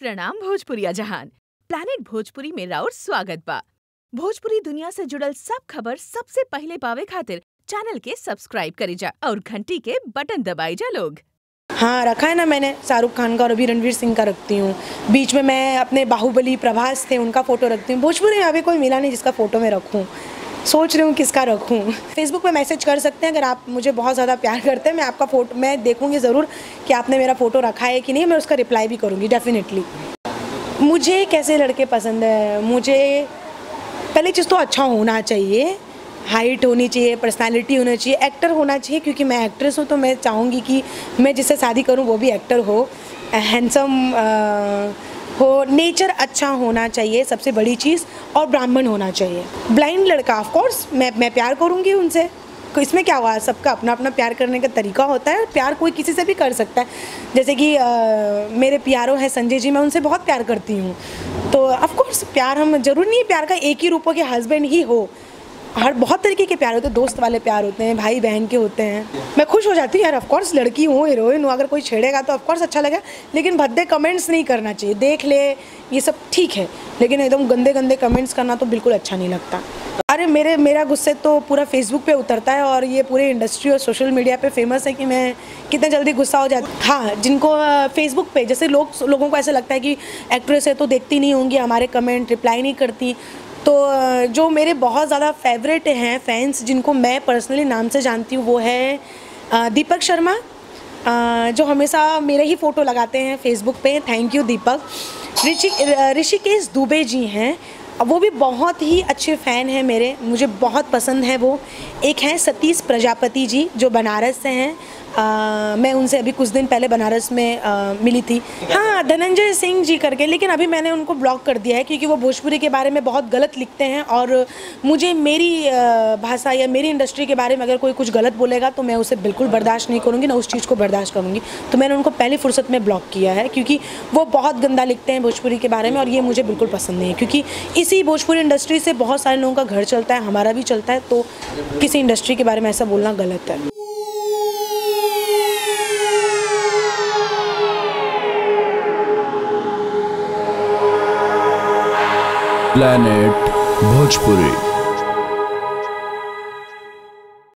प्रणाम भोजपुरिया जहान। प्लानेट भोजपुरी में राउर स्वागत बा। भोजपुरी दुनिया से जुड़ल सब खबर सबसे पहले पावे खातिर चैनल के सब्सक्राइब करी जा और घंटी के बटन दबाई जा लोग। हाँ, रखा है ना मैंने शाहरुख खान का और अभी रणवीर सिंह का रखती हूँ। बीच में मैं अपने बाहुबली प्रभास थे उनका फ़ोटो रखती हूँ। भोजपुरी में अभी कोई मिला नहीं जिसका फ़ोटो मैं रखूँ। सोच रही हूँ किसका रखूँ। फेसबुक पे मैसेज कर सकते हैं अगर आप मुझे बहुत ज़्यादा प्यार करते हैं। मैं आपका फ़ोटो मैं देखूँगी ज़रूर कि आपने मेरा फ़ोटो रखा है कि नहीं। मैं उसका रिप्लाई भी करूँगी डेफिनेटली। मुझे कैसे लड़के पसंद है? मुझे पहली चीज़ तो अच्छा होना चाहिए, हाइट होनी चाहिए, पर्सनालिटी होना चाहिए, एक्टर होना चाहिए क्योंकि मैं एक्ट्रेस हूँ तो मैं चाहूँगी कि मैं जिससे शादी करूँ वो भी एक्टर हो, हैंडसम हो, नेचर अच्छा होना चाहिए सबसे बड़ी चीज़, और ब्राह्मण होना चाहिए। ब्लाइंड लड़का ऑफ कोर्स मैं प्यार करूँगी उनसे, इसमें क्या हुआ? सबका अपना अपना प्यार करने का तरीका होता है। प्यार कोई किसी से भी कर सकता है। जैसे कि मेरे प्यारों हैं संजय जी, मैं उनसे बहुत प्यार करती हूँ। तो ऑफ कोर्स प्यार, हम जरूरी नहीं है प्यार का एक ही रूप हो कि हस्बैंड ही हो। हर बहुत तरीके के प्यार होते हैं, दोस्त वाले प्यार होते हैं, भाई बहन के होते हैं। मैं खुश हो जाती हूँ यार, ऑफ कोर्स लड़की हूँ, हीरोइन हूँ, अगर कोई छेड़ेगा तो ऑफ कोर्स अच्छा लगेगा, लेकिन भद्दे कमेंट्स नहीं करना चाहिए। देख ले ये सब ठीक है, लेकिन एकदम गंदे गंदे कमेंट्स करना तो बिल्कुल अच्छा नहीं लगता। अरे मेरा गुस्से तो पूरा फेसबुक पे उतरता है और ये पूरे इंडस्ट्री और सोशल मीडिया पे फेमस है कि मैं कितना जल्दी गुस्सा हो जाती। हाँ, जिनको फेसबुक पे जैसे लोगों को ऐसा लगता है कि एक्ट्रेस है तो देखती नहीं होंगी हमारे कमेंट, रिप्लाई नहीं करती, तो जो मेरे बहुत ज़्यादा फेवरेट हैं फैंस जिनको मैं पर्सनली नाम से जानती हूँ वो है दीपक शर्मा, जो हमेशा मेरे ही फ़ोटो लगाते हैं फेसबुक पे। थैंक यू दीपक। ऋषिकेश दुबे जी हैं, वो भी बहुत ही अच्छे फ़ैन हैं मेरे, मुझे बहुत पसंद है वो। एक हैं सतीश प्रजापति जी जो बनारस से हैं। मैं उनसे अभी कुछ दिन पहले बनारस में मिली थी। हाँ, धनंजय सिंह जी करके, लेकिन अभी मैंने उनको ब्लॉक कर दिया है क्योंकि वो भोजपुरी के बारे में बहुत गलत लिखते हैं और मुझे मेरी भाषा या मेरी इंडस्ट्री के बारे में अगर कोई कुछ गलत बोलेगा तो मैं उसे बिल्कुल बर्दाश्त नहीं करूँगी, ना उस चीज़ को बर्दाश्त करूँगी। तो मैंने उनको पहली फुर्सत में ब्लॉक किया है क्योंकि वो बहुत गंदा लिखते हैं भोजपुरी के बारे में और ये मुझे बिल्कुल पसंद नहीं है क्योंकि इसी भोजपुरी इंडस्ट्री से बहुत सारे लोगों का घर चलता है, हमारा भी चलता है, तो किसी इंडस्ट्री के बारे में ऐसा बोलना गलत है। प्लैनेट भोजपुरी।